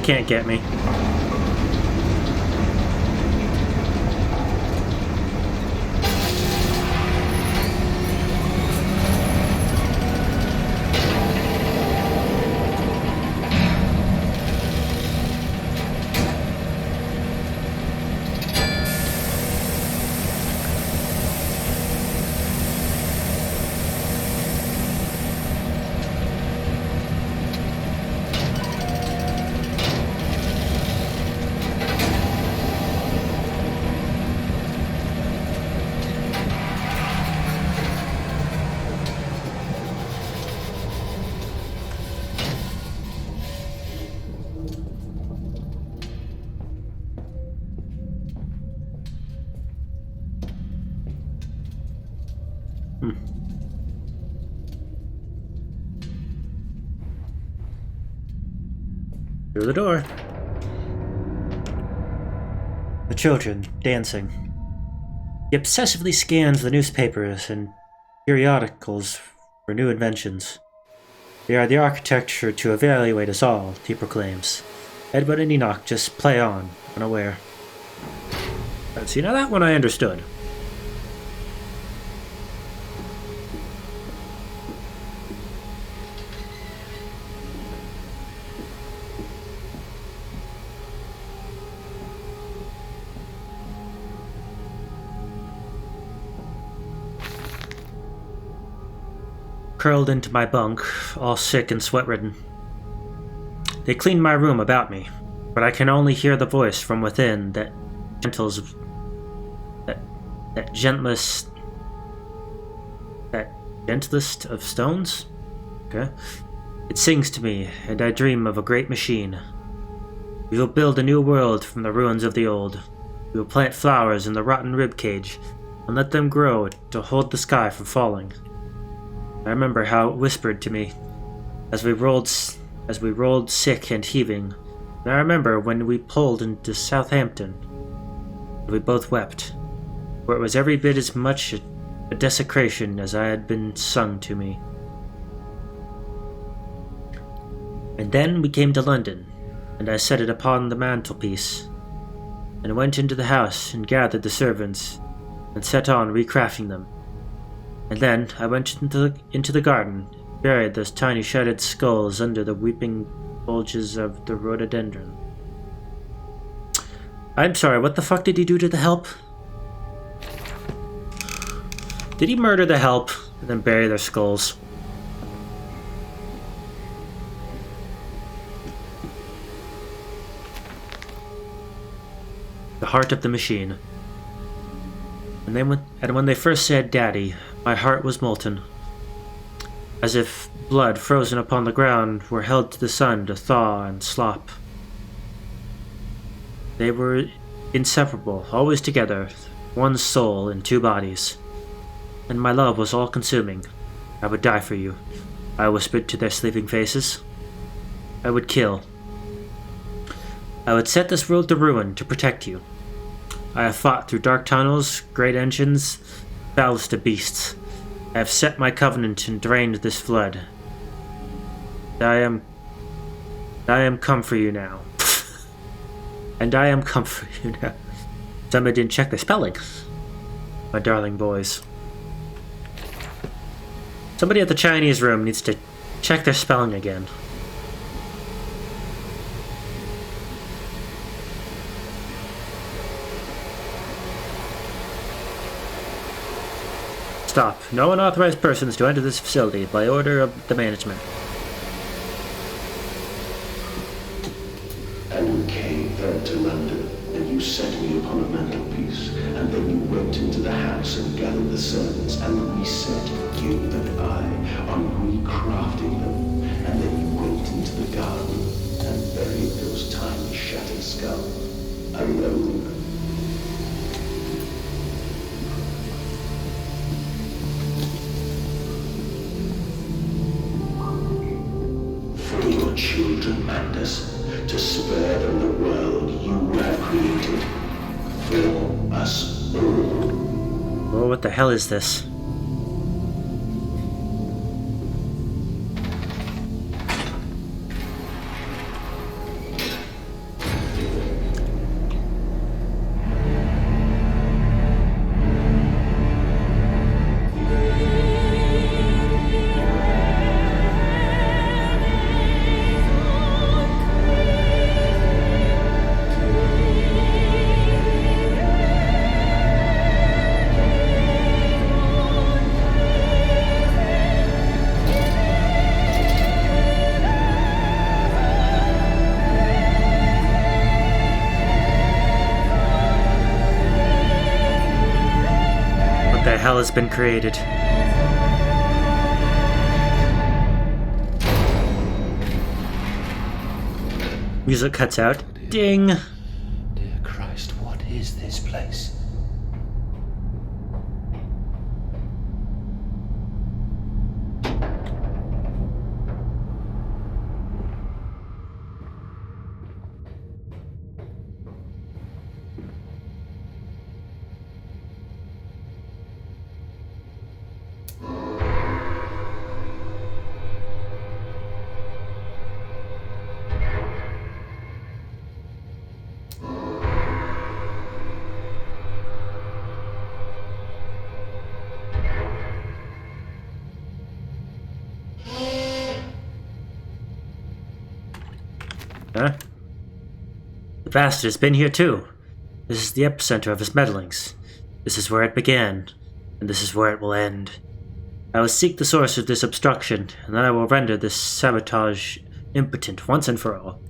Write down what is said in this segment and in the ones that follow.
can't get me. Through the door. The children, dancing. He obsessively scans the newspapers and periodicals for new inventions. They are the architecture to evaluate us all, he proclaims. Edward and Enoch just play on, unaware. See, now that one I understood. Curled into my bunk, all sick and sweat-ridden. They clean my room about me, but I can only hear the voice from within that gentlest of stones? Okay. It sings to me, and I dream of a great machine. We will build a new world from the ruins of the old. We will plant flowers in the rotten ribcage, and let them grow to hold the sky from falling. I remember how it whispered to me as we rolled sick and heaving. And I remember when we pulled into Southampton. We both wept, for it was every bit as much a desecration as I had been sung to me. And then we came to London, and I set it upon the mantelpiece, and went into the house and gathered the servants, and set on recrafting them. And then I went into the garden, buried those tiny shattered skulls under the weeping bulges of the rhododendron. I'm sorry, what the fuck did he do to the help? Did he murder the help and then bury their skulls? The heart of the machine. And when they first said Daddy, my heart was molten, as if blood frozen upon the ground were held to the sun to thaw and slop. They were inseparable, always together, one soul in two bodies. And my love was all-consuming. I would die for you, I whispered to their sleeping faces. I would kill. I would set this world to ruin to protect you. I have fought through dark tunnels, great engines, battles to beasts. I have set my covenant and drained this flood. I am come for you now. And I am come for you now. Somebody didn't check the spelling. My darling boys. Somebody at the Chinese room needs to check their spelling again. Stop. No unauthorized persons to enter this facility by order of the management. And we came then to London, and you set me upon a mantelpiece, and then you went into the house and gathered the servants, and we set, you and I, on recrafting them, and then you went into the garden and buried those tiny shattered skulls, alone. For your children, Mandus, to spare them the world you have created. For us all. Oh, what the hell is this? hell has been created. Music cuts out. Ding! Dear Christ, what is this place? Huh? The bastard has been here too. This is the epicenter of his meddlings. This is where it began, and this is where it will end. I will seek the source of this obstruction, and then I will render this sabotage impotent once and for all.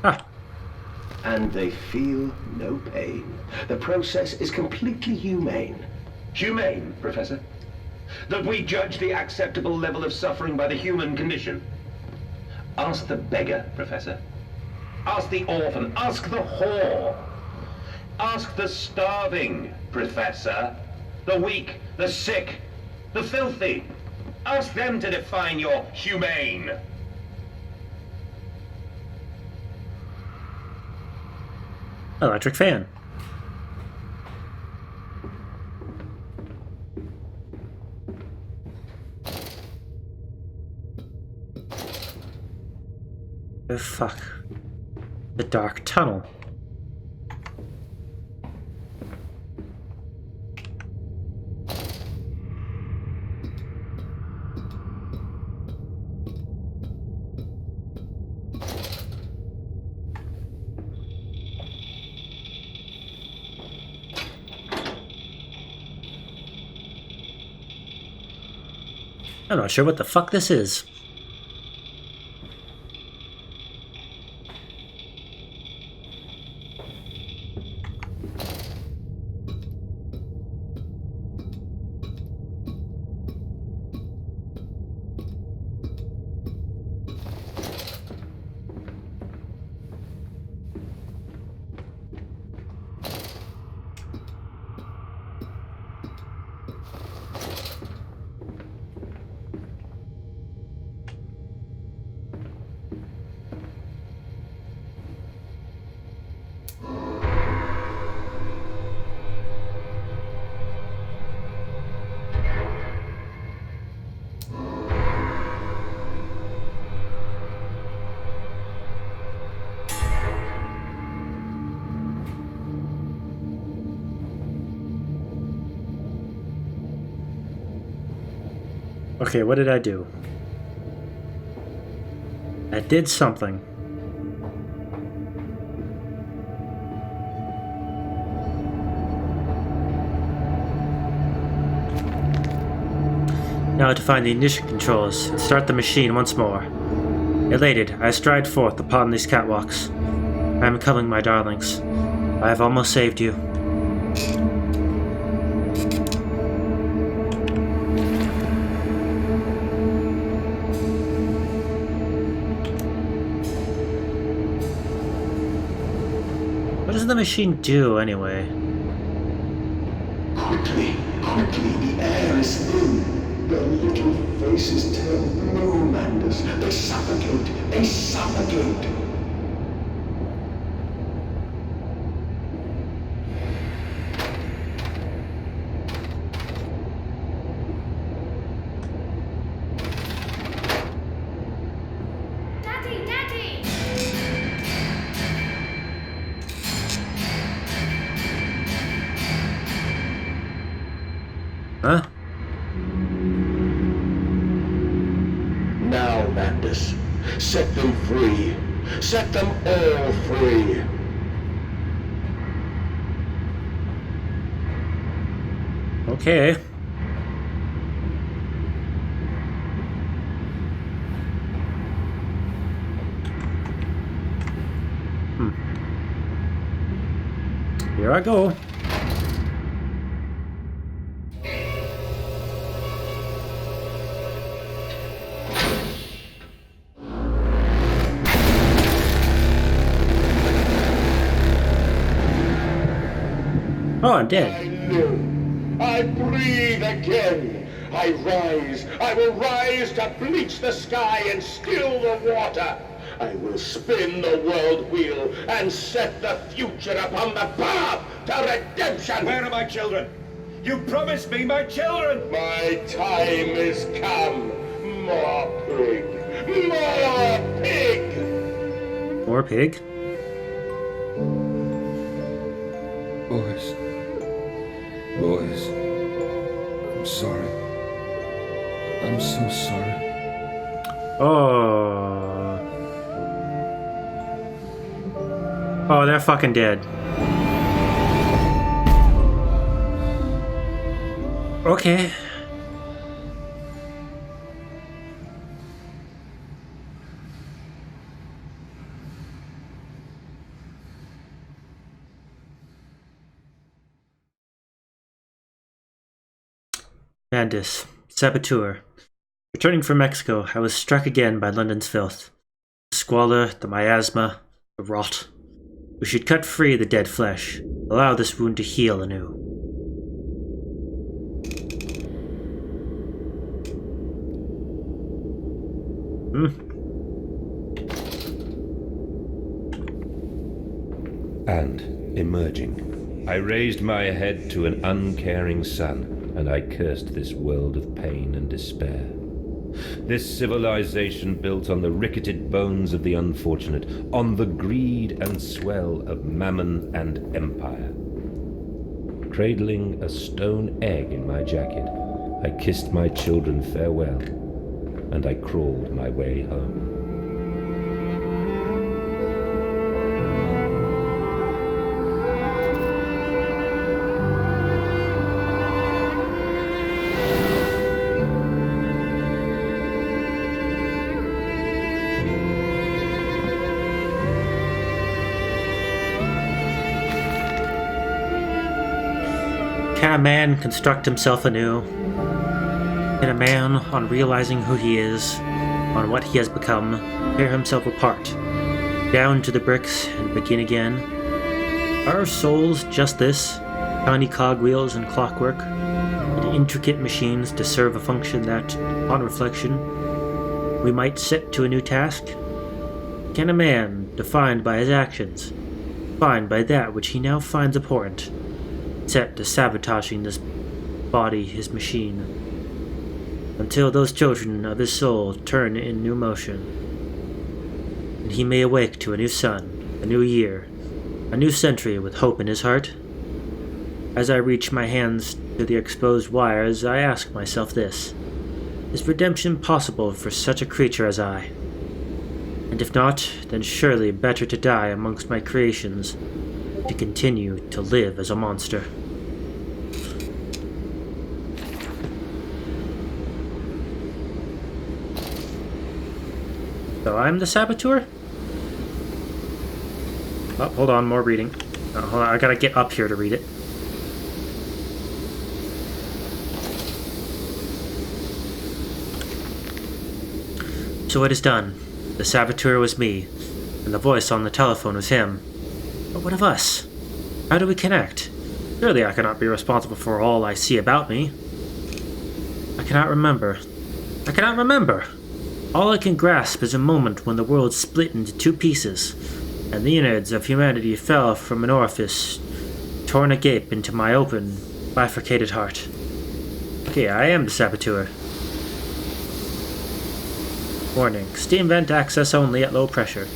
Ah. And they feel no pain. The process is completely humane. Humane, Professor? That we judge the acceptable level of suffering by the human condition. Ask the beggar, Professor. Ask the orphan. Ask the whore. Ask the starving, Professor. The weak, the sick, the filthy. Ask them to define your humane. Electric fan. Oh fuck. The dark tunnel. I'm not sure what the fuck this is. Okay, what did I do? I did something. Now to find the ignition controls and start the machine once more. Elated, I stride forth upon these catwalks. I am coming, my darlings. I have almost saved you. What does the machine do, anyway? Quickly, quickly, the air is thin. Their little faces turn blue, Mandus. They suffocate, they suffocate. Daddy, Daddy! Huh? Now, Mandus, set them free. Set them all free. Okay. Here I go. Oh, I'm dead. I live. I breathe again. I rise. I will rise to bleach the sky and still the water. I will spin the world wheel and set the future upon the path to redemption. Where are my children? You promised me my children! My time is come. More pig. More pig. More pig? Boys, I'm sorry. I'm so sorry. Oh, they're fucking dead. Okay. Mandus, saboteur. Returning from Mexico, I was struck again by London's filth. The squalor, the miasma, the rot. We should cut free the dead flesh, allow this wound to heal anew. And, emerging, I raised my head to an uncaring sun, and I cursed this world of pain and despair. This civilization built on the ricketed bones of the unfortunate, on the greed and swell of mammon and empire. Cradling a stone egg in my jacket, I kissed my children farewell, and I crawled my way home. Can a man construct himself anew? Can a man, on realizing who he is, on what he has become, tear himself apart, down to the bricks and begin again? Are our souls just this, tiny cogwheels and clockwork, and intricate machines to serve a function that, on reflection, we might set to a new task? Can a man, defined by his actions, defined by that which he now finds abhorrent, set to sabotaging this body, his machine, until those children of his soul turn in new motion, and he may awake to a new sun, a new year, a new century with hope in his heart? As I reach my hands to the exposed wires, I ask myself this: is redemption possible for such a creature as I? And if not, then surely better to die amongst my creations, to continue to live as a monster. So I'm the saboteur? Oh, hold on, more reading. Oh, hold on, I gotta get up here to read it. So it is done. The saboteur was me, and the voice on the telephone was him. But what of us? How do we connect? Surely I cannot be responsible for all I see about me. I cannot remember. I cannot remember! All I can grasp is a moment when the world split into two pieces, and the innards of humanity fell from an orifice, torn agape into my open, bifurcated heart. Okay, I am the saboteur. Warning, steam vent access only at low pressure.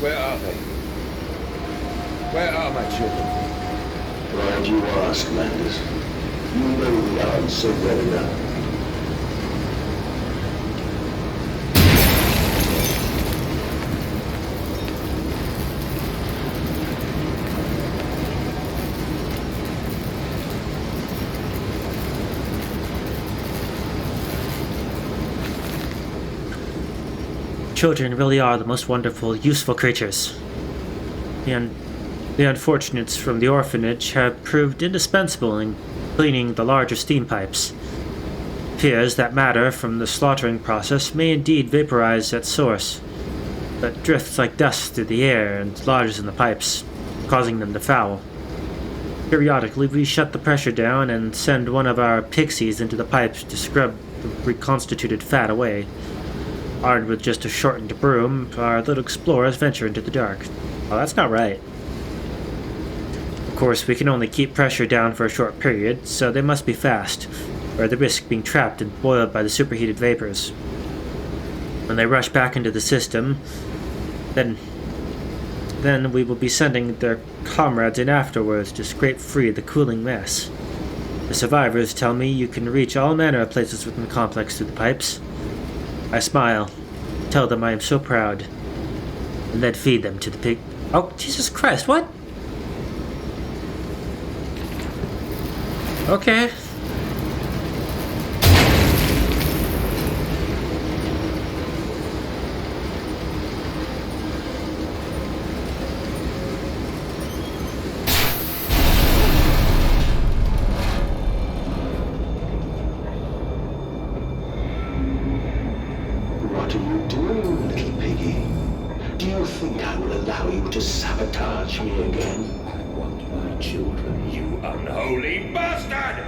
Where are they? Where are my children? Glad you ask, Mandus. You know the answer well enough. Children really are the most wonderful, useful creatures. The unfortunates from the orphanage have proved indispensable in cleaning the larger steam pipes. It appears that matter from the slaughtering process may indeed vaporize at source, but drifts like dust through the air and lodges in the pipes, causing them to foul. Periodically, we shut the pressure down and send one of our pixies into the pipes to scrub the reconstituted fat away. Armed with just a shortened broom, our little explorers venture into the dark. Oh, that's not right. Of course, we can only keep pressure down for a short period, so they must be fast, or they risk being trapped and boiled by the superheated vapors. When they rush back into the system, then we will be sending their comrades in afterwards to scrape free the cooling mess. The survivors tell me you can reach all manner of places within the complex through the pipes. I smile, tell them I am so proud, and then feed them to the pig. Oh, Jesus Christ, what? Okay. What are you doing, little piggy? Do you think I will allow you to sabotage me again? I want my children, you unholy bastard!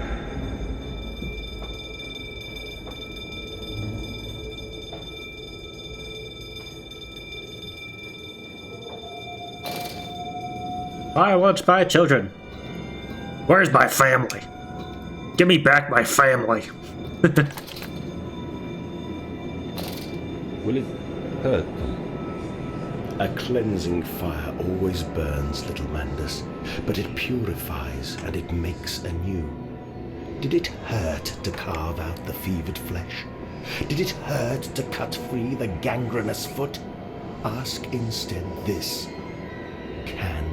I want my children. Where's my family? Give me back my family. Will it hurt them? A cleansing fire always burns, little Mandus, but it purifies and it makes anew. Did it hurt to carve out the fevered flesh? Did it hurt to cut free the gangrenous foot? Ask instead this: can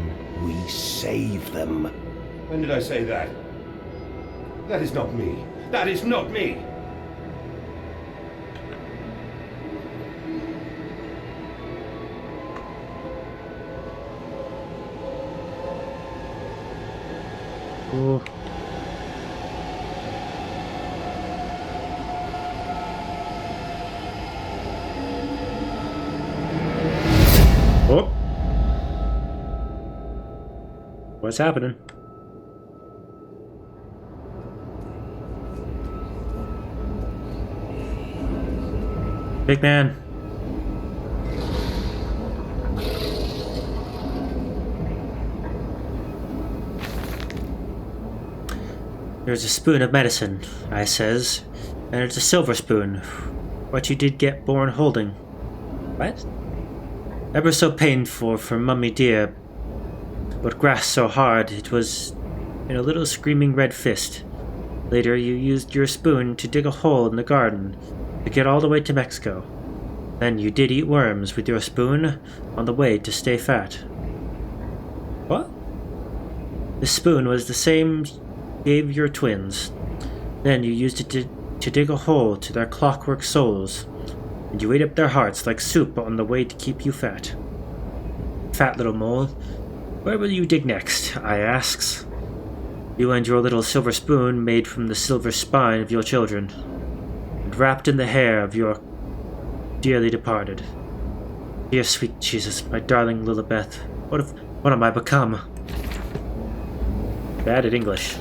we save them? When did I say that? That is not me. That is not me! Oh. Oh. What's happening? Big man. There's a spoon of medicine, I says, and it's a silver spoon. What you did get born holding. What? Ever so painful for mummy dear, but grasped so hard it was in a little screaming red fist. Later you used your spoon to dig a hole in the garden to get all the way to Mexico. Then you did eat worms with your spoon on the way to stay fat. What? The spoon was the same gave your twins. Then you used it to dig a hole to their clockwork souls, and you ate up their hearts like soup on the way to keep you fat. Fat little mole, where will you dig next? I asks. You and your little silver spoon made from the silver spine of your children, and wrapped in the hair of your dearly departed. Dear sweet Jesus, my darling Lilibeth, what have I become? Bad at English.